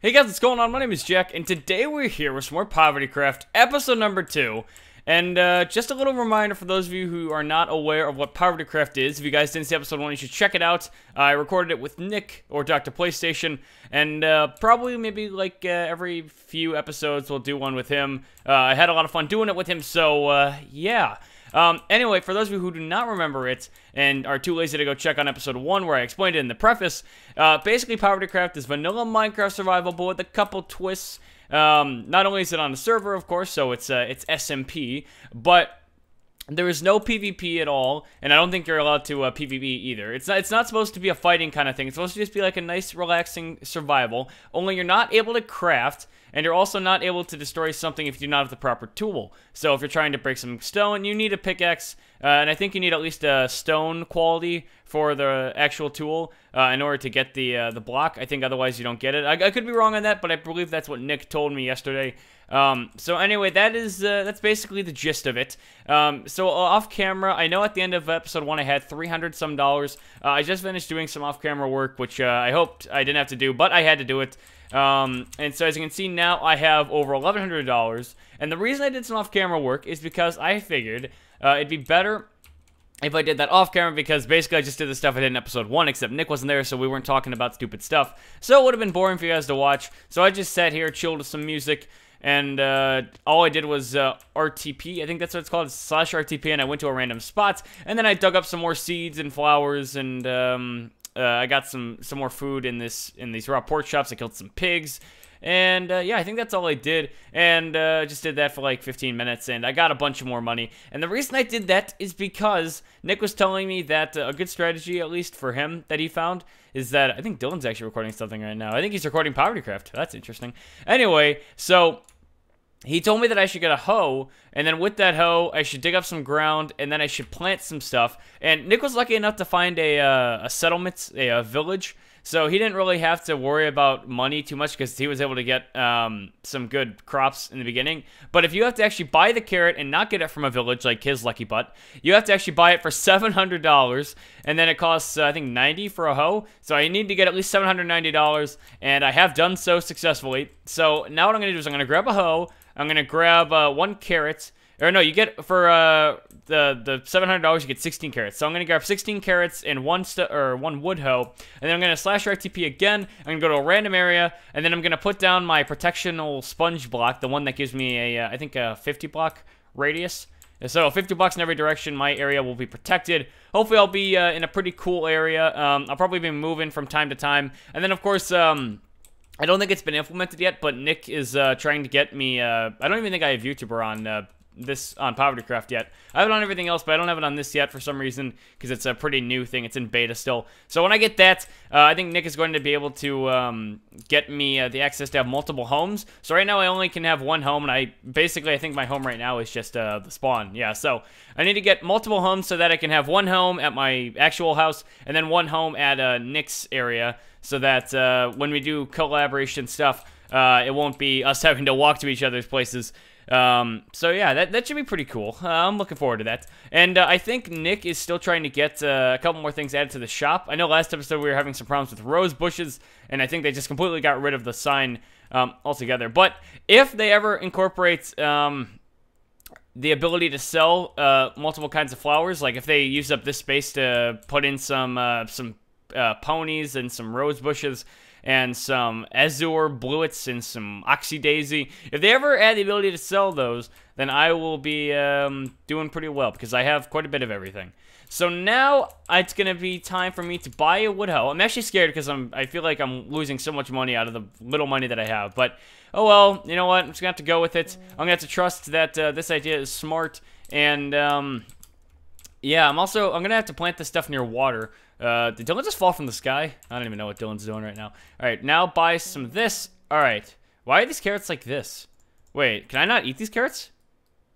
Hey guys, what's going on? My name is Jack, and today we're here with some more PovertyCraft, episode number 2. And just a little reminder for those of you who are not aware of what PovertyCraft is. If you guys didn't see episode 1, you should check it out. I recorded it with Nick, or Dr. PlayStation, and probably maybe like every few episodes we'll do one with him. I had a lot of fun doing it with him, so yeah. Anyway, for those of you who do not remember it and are too lazy to go check on episode 1 where I explained it in the preface, basically PovertyCraft is vanilla Minecraft survival, but with a couple twists. Not only is it on the server, of course, so it's SMP, but there is no PvP at all, and I don't think you're allowed to PvP either. It's not supposed to be a fighting kind of thing. It's supposed to just be like a nice, relaxing survival, only you're not able to craft, and you're also not able to destroy something if you do not have the proper tool. So if you're trying to break some stone, you need a pickaxe, and I think you need at least a stone quality for the actual tool in order to get the block. I think otherwise you don't get it. I could be wrong on that, but I believe that's what Nick told me yesterday. So anyway, that's basically the gist of it. So off camera, I know at the end of episode 1 I had $300 some. I just finished doing some off camera work, which I hoped I didn't have to do, but I had to do it. And so as you can see now, I have over $1,100, and the reason I did some off-camera work is because I figured it'd be better if I did that off-camera, because basically I just did the stuff I did in episode 1, except Nick wasn't there, so we weren't talking about stupid stuff, so it would have been boring for you guys to watch. So I just sat here, chilled with some music, and all I did was RTP, I think that's what it's called, /RTP, and I went to a random spot, and then I dug up some more seeds and flowers, and I got some more food in these raw pork chops. I killed some pigs, and yeah, I think that's all I did, and just did that for like 15 minutes, and I got a bunch of more money. And the reason I did that is because Nick was telling me that a good strategy, at least for him, that he found, is that I think Dylan's actually recording something right now. I think he's recording PovertyCraft. That's interesting. Anyway, so he told me that I should get a hoe, and then with that hoe, I should dig up some ground, and then I should plant some stuff. And Nick was lucky enough to find a settlement, a village, so he didn't really have to worry about money too much because he was able to get some good crops in the beginning. But if you have to actually buy the carrot and not get it from a village like his lucky butt, you have to actually buy it for $700, and then it costs, I think, $90 for a hoe. So I need to get at least $790, and I have done so successfully. So now what I'm going to do is I'm going to grab a hoe, I'm going to grab 1 carrot, or no, you get, for the $700, you get 16 carrots. So I'm going to grab 16 carrots and one wood hoe, and then I'm going to /RTP again. I'm going to go to a random area, and then I'm going to put down my protectional sponge block, the one that gives me I think a 50 block radius. So 50 blocks in every direction, my area will be protected. Hopefully I'll be in a pretty cool area. I'll probably be moving from time to time, and then of course, I don't think it's been implemented yet, but Nick is trying to get me, I don't even think I have YouTuber on on PovertyCraft yet. I have it on everything else, but I don't have it on this yet for some reason, because it's a pretty new thing. It's in beta still. So when I get that, I think Nick is going to be able to get me the access to have multiple homes. So right now I only can have 1 home, and I think my home right now is just the spawn. Yeah, so I need to get multiple homes so that I can have 1 home at my actual house, and then 1 home at Nick's area, so that when we do collaboration stuff, it won't be us having to walk to each other's places. So yeah, that should be pretty cool. I'm looking forward to that. And I think Nick is still trying to get a couple more things added to the shop. I know last episode we were having some problems with rose bushes, and I think they just completely got rid of the sign altogether. But if they ever incorporate the ability to sell multiple kinds of flowers, like if they use up this space to put in some ponies and some rose bushes and some azure bluets and some oxydaisy, if they ever add the ability to sell those, then I will be doing pretty well, because I have quite a bit of everything. So now it's gonna be time for me to buy a wood hoe. I'm actually scared because I feel like I'm losing so much money out of the little money that I have, but oh well, you know what, I'm just gonna have to go with it. I'm gonna have to trust that this idea is smart, and yeah, I'm gonna have to plant this stuff near water. Did Dylan just fall from the sky? I don't even know what Dylan's doing right now. Alright, now buy some of this. Alright. Why are these carrots like this? Wait, can I not eat these carrots?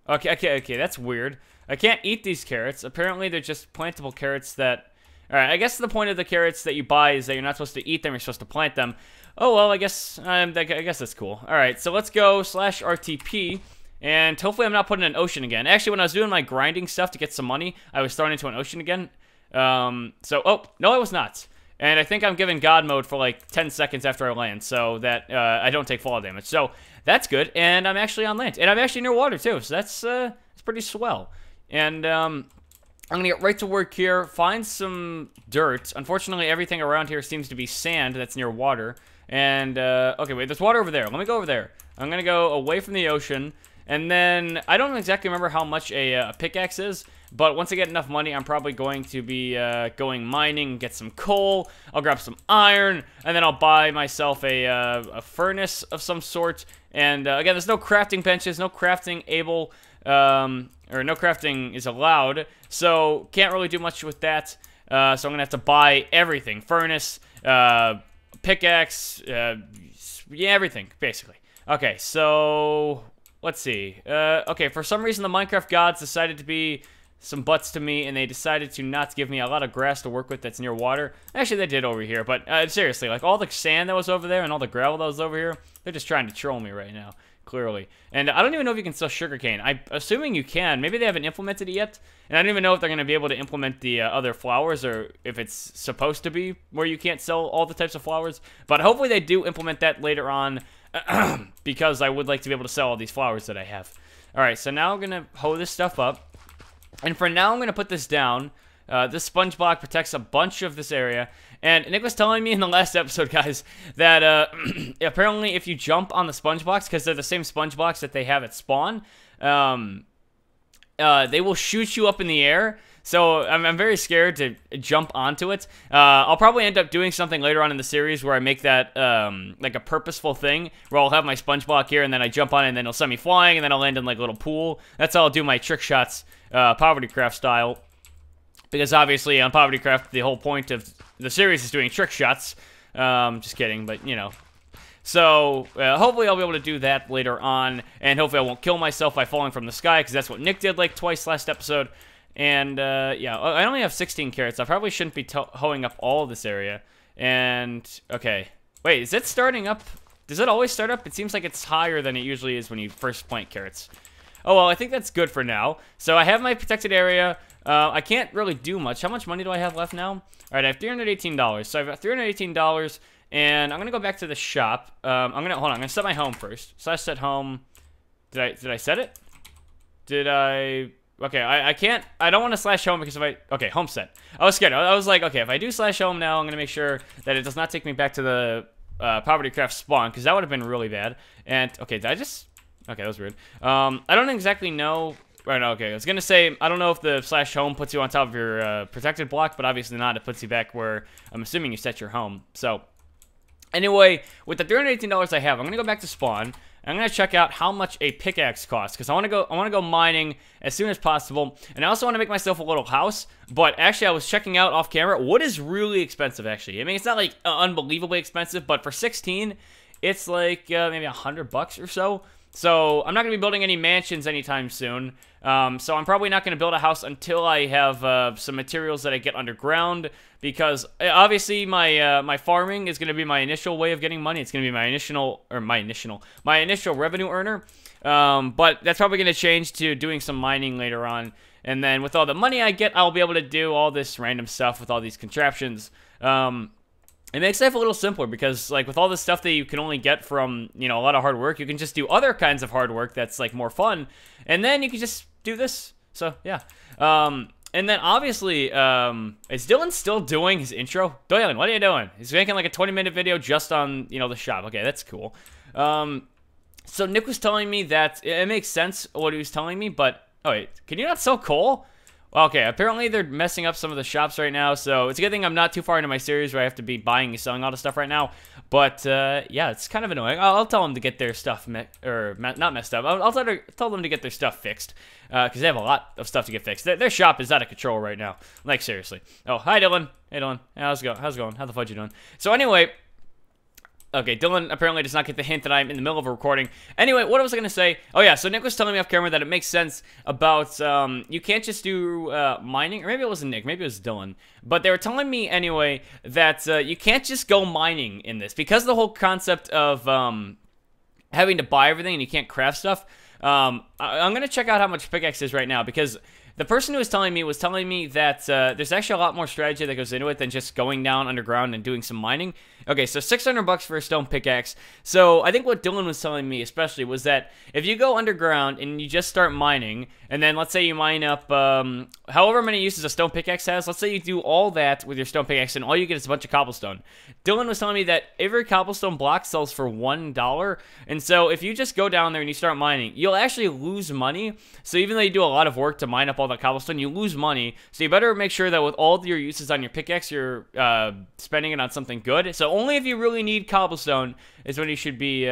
Okay, that's weird. I can't eat these carrots. Apparently, they're just plantable carrots that... Alright, I guess the point of the carrots that you buy is that you're not supposed to eat them, you're supposed to plant them. Oh, well, I guess that's cool. Alright, so let's go /RTP. And hopefully I'm not putting in an ocean again. Actually, when I was doing my grinding stuff to get some money, I was thrown into an ocean again. Oh, no, I was not. And I think I'm giving God mode for like 10 seconds after I land, so that I don't take fall damage. So that's good, and I'm actually on land. And I'm actually near water, too, so that's pretty swell. And I'm going to get right to work here, find some dirt. Unfortunately, everything around here seems to be sand that's near water. And, okay, wait, there's water over there. Let me go over there. I'm going to go away from the ocean. And then, I don't exactly remember how much a pickaxe is, but once I get enough money, I'm probably going to be going mining, get some coal, I'll grab some iron, and then I'll buy myself a furnace of some sort. And, again, there's no crafting benches, no crafting able, or no crafting is allowed, so can't really do much with that. So I'm going to have to buy everything, furnace, pickaxe, yeah, everything, basically. Okay, so let's see. Okay, for some reason the Minecraft gods decided to be some butts to me, and they decided to not give me a lot of grass to work with that's near water. Actually, they did over here, but seriously, like all the sand that was over there and all the gravel that was over here, they're just trying to troll me right now, clearly. And I don't even know if you can sell sugarcane. I'm assuming you can. Maybe they haven't implemented it yet, and I don't even know if they're going to be able to implement the other flowers, or if it's supposed to be where you can't sell all the types of flowers. But hopefully they do implement that later on, because I would like to be able to sell all these flowers that I have. Alright, so now I'm going to hoe this stuff up. And for now, I'm going to put this down. This sponge block protects a bunch of this area. And Nick was telling me in the last episode, guys, that apparently if you jump on the sponge blocks, because they're the same sponge blocks that they have at spawn, they will shoot you up in the air. So I'm very scared to jump onto it. I'll probably end up doing something later on in the series where I make that like a purposeful thing, where I'll have my sponge block here, and then I jump on it, and then it'll send me flying, and then I'll land in like a little pool. That's how I'll do my trick shots, PovertyCraft style. Because obviously on PovertyCraft, the whole point of the series is doing trick shots. Just kidding, but you know. So, hopefully I'll be able to do that later on, and hopefully I won't kill myself by falling from the sky, because that's what Nick did like twice last episode. And, yeah, I only have 16 carrots. I probably shouldn't be hoeing up all of this area. And, okay. Wait, is it starting up? Does it always start up? It seems like it's higher than it usually is when you first plant carrots. Oh, well, I think that's good for now. So I have my protected area. I can't really do much. How much money do I have left now? All right, I have $318. So I've got $318, and I'm going to go back to the shop. Hold on, I'm going to set my home first. So I set home. Did I set it? Did I... Okay, I can't, I don't want to slash home because okay, home set. I was scared. I was like, okay, if I do slash home now, I'm going to make sure that it does not take me back to the PovertyCraft spawn, because that would have been really bad. And, okay, okay, that was weird. I don't exactly know, right, okay, I was going to say, I don't know if the slash home puts you on top of your protected block, but obviously not. It puts you back where I'm assuming you set your home. So, anyway, with the $318 I have, I'm going to go back to spawn. I'm going to check out how much a pickaxe costs, because I want to go mining as soon as possible, and I also want to make myself a little house. But actually, I was checking out off camera. Wood is really expensive, actually. I mean, it's not like unbelievably expensive, but for 16, it's like maybe $100 or so. So I'm not going to be building any mansions anytime soon. So I'm probably not going to build a house until I have some materials that I get underground, because obviously my farming is going to be my initial way of getting money. It's going to be my initial revenue earner. But that's probably going to change to doing some mining later on. And then with all the money I get, I'll be able to do all this random stuff with all these contraptions. It makes life a little simpler, because, like, with all this stuff that you can only get from, you know, a lot of hard work, you can just do other kinds of hard work that's, like, more fun, and then you can just do this. So, yeah. And then, obviously, is Dylan still doing his intro? Dylan, what are you doing? He's making, like, a 20-minute video just on, you know, the shop. Okay, that's cool. So Nick was telling me that it makes sense what he was telling me, but, oh, wait, can you not sell coal? Okay, apparently they're messing up some of the shops right now, so it's a good thing I'm not too far into my series where I have to be buying and selling all the stuff right now. But, yeah, it's kind of annoying. I'll tell them to get their stuff, not messed up. I'll tell them to get their stuff fixed, because they have a lot of stuff to get fixed. Their shop is out of control right now. Like, seriously. Oh, hi, Dylan. Hey, Dylan. How's it going? How the fudge you doing? So, anyway... Okay, Dylan apparently does not get the hint that I'm in the middle of a recording. Anyway, what was I going to say? Oh, yeah, so Nick was telling me off camera that it makes sense about, you can't just do mining. Or maybe it wasn't Nick, maybe it was Dylan. But they were telling me, anyway, that you can't just go mining in this. Because of the whole concept of having to buy everything and you can't craft stuff, I'm going to check out how much pickaxe is right now. Because the person who was telling me that there's actually a lot more strategy that goes into it than just going down underground and doing some mining. Okay, so 600 bucks for a stone pickaxe. So I think what Dylan was telling me especially was that if you go underground and you just start mining, and then let's say you mine up however many uses a stone pickaxe has, let's say you do all that with your stone pickaxe and all you get is a bunch of cobblestone. Dylan was telling me that every cobblestone block sells for $1, and so if you just go down there and you start mining, you'll actually lose money. So even though you do a lot of work to mine up all that cobblestone, you lose money. So you better make sure that with all of your uses on your pickaxe, you're spending it on something good. So only if you really need cobblestone is when you should be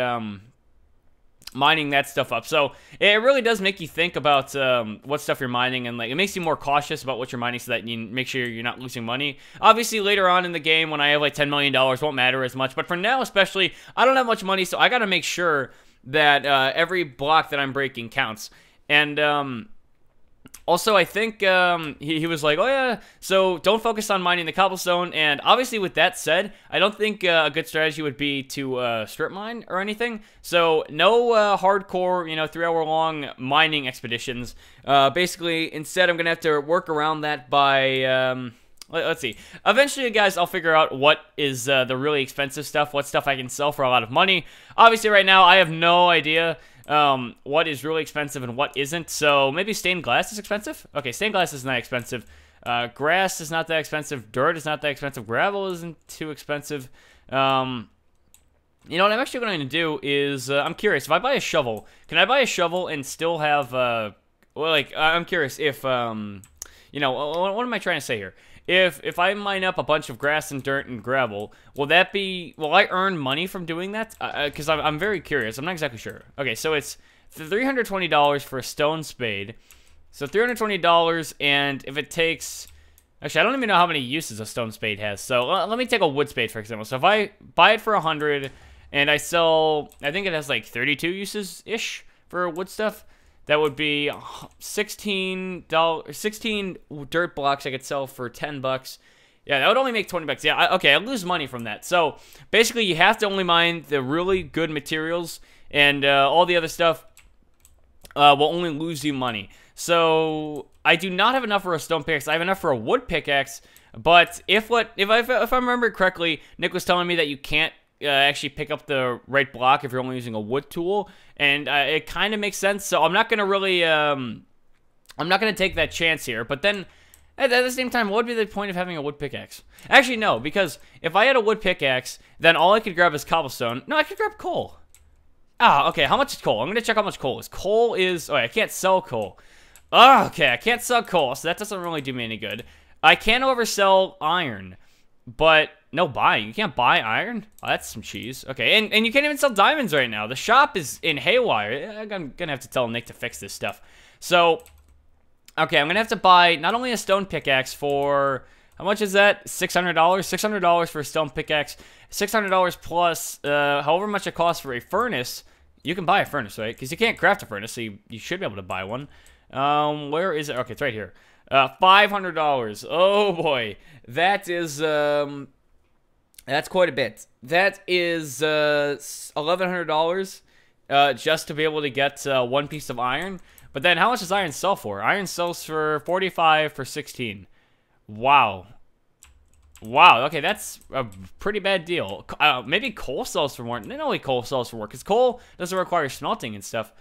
mining that stuff up. So it really does make you think about what stuff you're mining, and like it makes you more cautious about what you're mining so that you make sure you're not losing money. Obviously later on in the game when I have like $10 million won't matter as much, but for now especially I don't have much money, so I gotta make sure that every block that I'm breaking counts. And also, I think he was like, oh yeah, so don't focus on mining the cobblestone. And obviously with that said, I don't think a good strategy would be to strip mine or anything. So no hardcore, 3-hour-long mining expeditions. Basically, instead I'm going to have to work around that by... let's see. Eventually, guys, I'll figure out what is the really expensive stuff, what stuff I can sell for a lot of money. Obviously, right now, I have no idea what is really expensive and what isn't. So maybe stained glass is expensive? Okay, stained glass is not expensive. Grass is not that expensive. Dirt is not that expensive. Gravel isn't too expensive. You know what I'm actually going to do is, I'm curious, if I buy a shovel, can I buy a shovel and still have, well, like, I'm curious if, what am I trying to say here? If I mine up a bunch of grass and dirt and gravel, will I earn money from doing that? Because I'm very curious. I'm not exactly sure. Okay, so it's $320 for a stone spade. So $320, and if it takes... Actually, I don't even know how many uses a stone spade has. So let me take a wood spade, for example. So if I buy it for 100, and I sell... I think it has like 32 uses-ish for wood stuff. That would be 16 dirt blocks I could sell for 10 bucks. Yeah, that would only make 20 bucks. Yeah, I lose money from that. So basically, you have to only mine the really good materials, and all the other stuff will only lose you money. So I do not have enough for a stone pickaxe. I have enough for a wood pickaxe. But if I remember correctly, Nick was telling me that you can't actually pick up the right block if you're only using a wood tool, and it kind of makes sense. So I'm not gonna really, I'm not gonna take that chance here. But then, at the same time, what would be the point of having a wood pickaxe? Actually, no, because if I had a wood pickaxe, then all I could grab is cobblestone. No, I could grab coal. Ah, okay. How much is coal? I'm gonna check how much coal is. Coal is. Oh, I can't sell coal. Oh, okay, I can't sell coal, so that doesn't really do me any good. I can oversell iron, but no buying. You can't buy iron? Oh, that's some cheese. Okay, and you can't even sell diamonds right now. The shop is in haywire. I'm gonna have to tell Nick to fix this stuff. So, okay, I'm gonna have to buy not only a stone pickaxe for... How much is that? $600? $600 for a stone pickaxe. $600 plus however much it costs for a furnace. You can buy a furnace, right? Because you can't craft a furnace, so you should be able to buy one. Where is it? Okay, it's right here. $500. Oh boy, that is that's quite a bit. That is $1,100 just to be able to get one piece of iron. But then, how much does iron sell for? Iron sells for 45 for 16. Wow. Wow. Okay, that's a pretty bad deal. Maybe coal sells for more. Not only coal sells for more, because coal doesn't require smelting and stuff.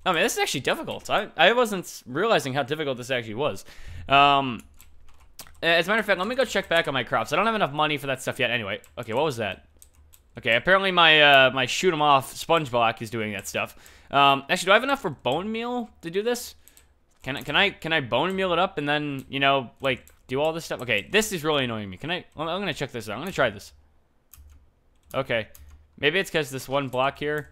I mean, this is actually difficult. I wasn't realizing how difficult this actually was. As a matter of fact, let me go check back on my crops. I don't have enough money for that stuff yet. Anyway, okay, what was that? Okay, apparently my my shoot 'em off sponge block is doing that stuff. Actually, do I have enough for bone meal to do this? Can I bone meal it up and then like do all this stuff? Okay, this is really annoying me. I'm gonna check this out. I'm gonna try this. Okay, maybe it's because this one block here.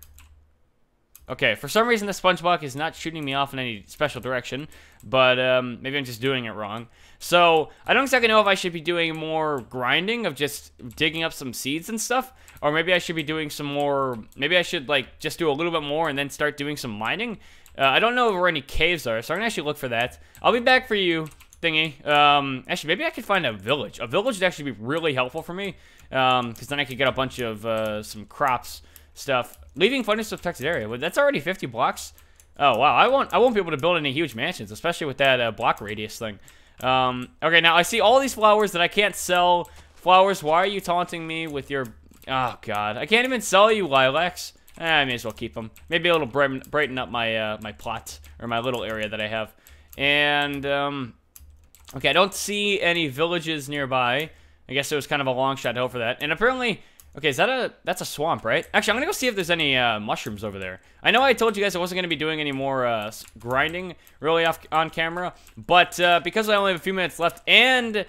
Okay, for some reason the sponge block is not shooting me off in any special direction, but maybe I'm just doing it wrong. So, I don't exactly know if I should be doing more grinding of just digging up some seeds and stuff, or maybe I should be doing some more, maybe I should like just do a little bit more and then start doing some mining. I don't know where any caves are, so I'm gonna actually look for that. I'll be back for you, thingy. Actually, maybe I could find a village. A village would actually be really helpful for me, because then I could get a bunch of some crops stuff. Leaving furnace protected area. Well, that's already 50 blocks. Oh, wow. I won't be able to build any huge mansions, especially with that block radius thing. Okay, now I see all these flowers that I can't sell. Flowers, why are you taunting me with your... Oh, God. I can't even sell you lilacs. I may as well keep them. Maybe a little brighten up my my plot, or my little area that I have. And, okay, I don't see any villages nearby. I guess it was kind of a long shot to hope for that. And apparently... Okay, that's a swamp, right? Actually, I'm gonna go see if there's any mushrooms over there. I know I told you guys I wasn't gonna be doing any more grinding really on camera, but because I only have a few minutes left, and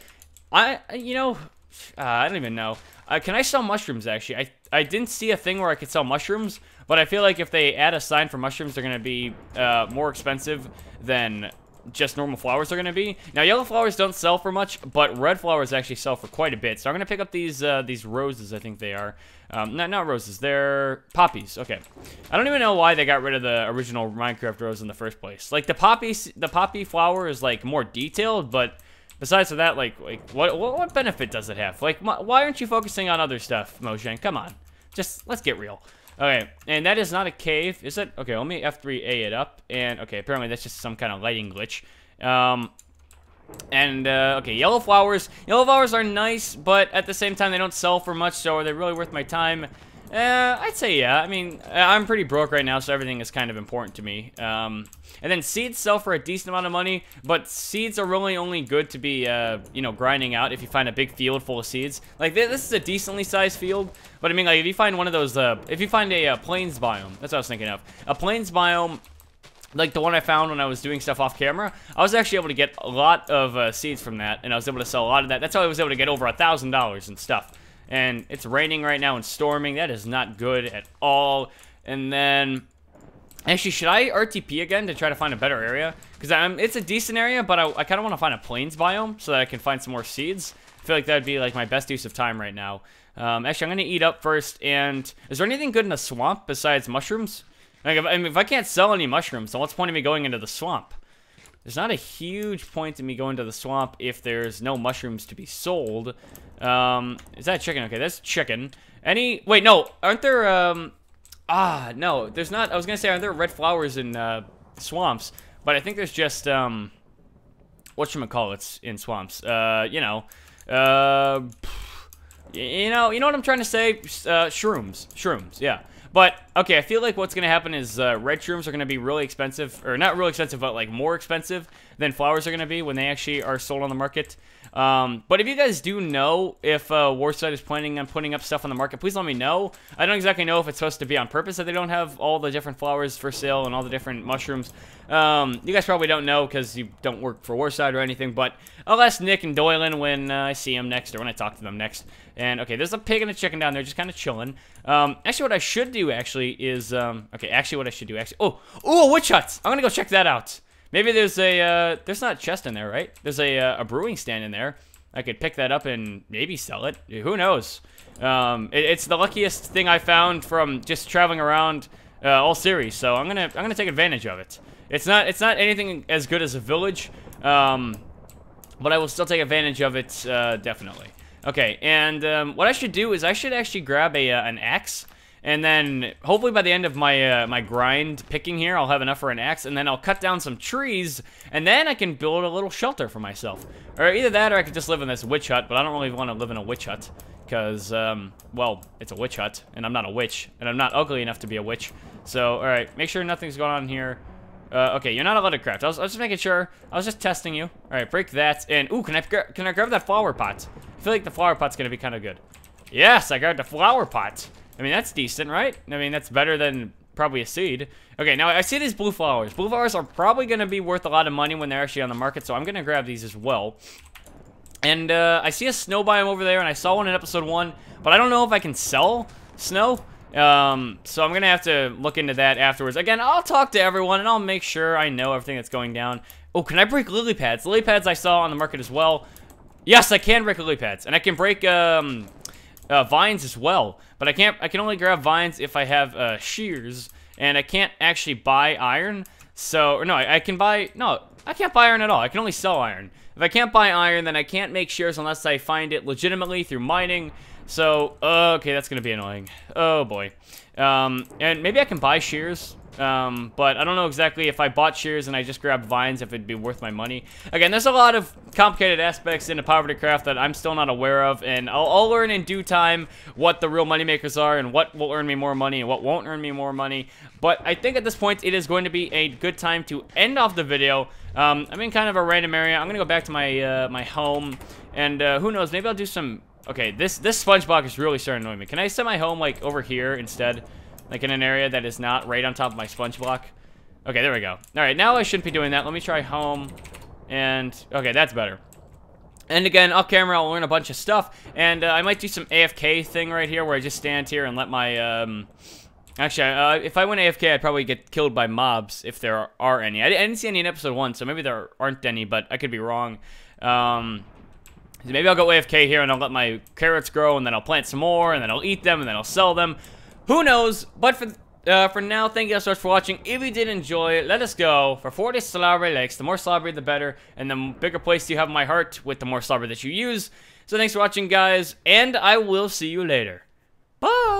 I don't even know. Can I sell mushrooms? Actually, I didn't see a thing where I could sell mushrooms, but I feel like if they add a sign for mushrooms, they're gonna be more expensive than just normal flowers are going to be. Now, yellow flowers don't sell for much, but red flowers actually sell for quite a bit. So I'm going to pick up these roses, I think they are. Not roses, they're poppies. Okay. I don't even know why they got rid of the original Minecraft rose in the first place. Like, the poppy flower is, like, more detailed, but besides that, like what benefit does it have? Like, why aren't you focusing on other stuff, Mojang? Come on. Just, let's get real. Okay, and that is not a cave, is it? Okay, let me F3A it up, and okay, apparently that's just some kind of lighting glitch. Okay, yellow flowers. Yellow flowers are nice, but at the same time, they don't sell for much, so are they really worth my time? I'd say yeah. I mean, I'm pretty broke right now, so everything is kind of important to me. And then seeds sell for a decent amount of money, but seeds are really only good to be, you know, grinding out if you find a big field full of seeds. Like, this is a decently sized field, but I mean, like, if you find one of those, if you find a plains biome, that's what I was thinking of. A plains biome, like the one I found when I was doing stuff off camera, I was actually able to get a lot of seeds from that, and I was able to sell a lot of that. That's how I was able to get over $1,000 and stuff. And it's raining right now and storming. That is not good at all. And then, actually, should I RTP again to try to find a better area? Because it's a decent area, but I kind of want to find a plains biome so that I can find some more seeds. I feel like that would be like my best use of time right now. Actually, I'm going to eat up first. And is there anything good in the swamp besides mushrooms? Like, if I can't sell any mushrooms, then what's the point of me going into the swamp? There's not a huge point in me going to the swamp if there's no mushrooms to be sold. Is that chicken? Okay, that's chicken. Wait, no, aren't there, no, there's not. I was gonna say, aren't there red flowers in, swamps? But I think there's just, whatchamacallits in swamps. You know what I'm trying to say? Shrooms, yeah. But, okay, I feel like what's going to happen is red shrooms are going to be really expensive, or not really expensive, but like more expensive than flowers are going to be when they actually are sold on the market. But if you guys do know if Warside is planning on putting up stuff on the market, please let me know. I don't exactly know if it's supposed to be on purpose that they don't have all the different flowers for sale and all the different mushrooms. You guys probably don't know because you don't work for Warside or anything, but I'll ask Nick and Doylan when I see them next, or when I talk to them next. And, okay, there's a pig and a chicken down there just kind of chilling. Actually, what I should do, actually, is, oh, a witch hut! I'm gonna go check that out. Maybe there's there's not a chest in there, right? There's a brewing stand in there. I could pick that up and maybe sell it. Who knows? It's the luckiest thing I found from just traveling around all series, so I'm gonna take advantage of it. It's not anything as good as a village, but I will still take advantage of it, definitely. Okay, and what I should do is I should actually grab an axe, and then hopefully by the end of my my grind picking here, I'll have enough for an axe, and then I'll cut down some trees, and then I can build a little shelter for myself. Or either that, or I could just live in this witch hut, but I don't really want to live in a witch hut, because, well, it's a witch hut, and I'm not a witch, and I'm not ugly enough to be a witch. So, alright, make sure nothing's going on here. Okay, you're not allowed to craft. I was just making sure. I was just testing you. Alright, break that, and, ooh, can I grab that flower pot? I feel like the flower pot's gonna be kind of good. Yes, I grabbed a flower pot. I mean, that's decent, right? I mean, that's better than probably a seed. Okay, now I see these blue flowers. Blue flowers are probably gonna be worth a lot of money when they're actually on the market, so I'm gonna grab these as well. And, I see a snow biome over there, and I saw one in episode 1, but I don't know if I can sell snow. So I'm gonna have to look into that afterwards. Again, I'll talk to everyone, and I'll make sure I know everything that's going down. Oh, can I break lily pads? Lily pads I saw on the market as well. Yes, I can break lily pads, and I can break vines as well. But I can only grab vines if I have shears, and I can't actually buy iron. So, or no, I can't buy iron at all. I can only sell iron. If I can't buy iron, then I can't make shears unless I find it legitimately through mining. So, okay, that's gonna be annoying. Oh boy. And maybe I can buy shears. But I don't know exactly if I bought shears and I just grabbed vines, if it'd be worth my money. Again, there's a lot of complicated aspects into PovertyCraft that I'm still not aware of, and I'll learn in due time what the real moneymakers are and what will earn me more money and what won't earn me more money. But I think at this point, it is going to be a good time to end off the video. I'm in kind of a random area. I'm gonna go back to my my home, and who knows, maybe I'll do some... Okay, this sponge block is really starting to annoy me. Can I set my home, like, over here instead? Like, in an area that is not right on top of my sponge block? Okay, there we go. Alright, now I shouldn't be doing that. Let me try home, and... Okay, that's better. And again, off camera, I'll learn a bunch of stuff, and I might do some AFK thing right here, where I just stand here and let my, Actually, if I went AFK, I'd probably get killed by mobs, if there are any. I didn't see any in episode 1, so maybe there aren't any, but I could be wrong. Maybe I'll go AFK here and I'll let my carrots grow, and then I'll plant some more, and then I'll eat them, and then I'll sell them. Who knows? But for now, thank you guys so much for watching. If you did enjoy it, let us go for 40 slobbery likes. The more slobbery, the better, and the bigger place you have in my heart with the more slobber that you use. So thanks for watching, guys, and I will see you later. Bye!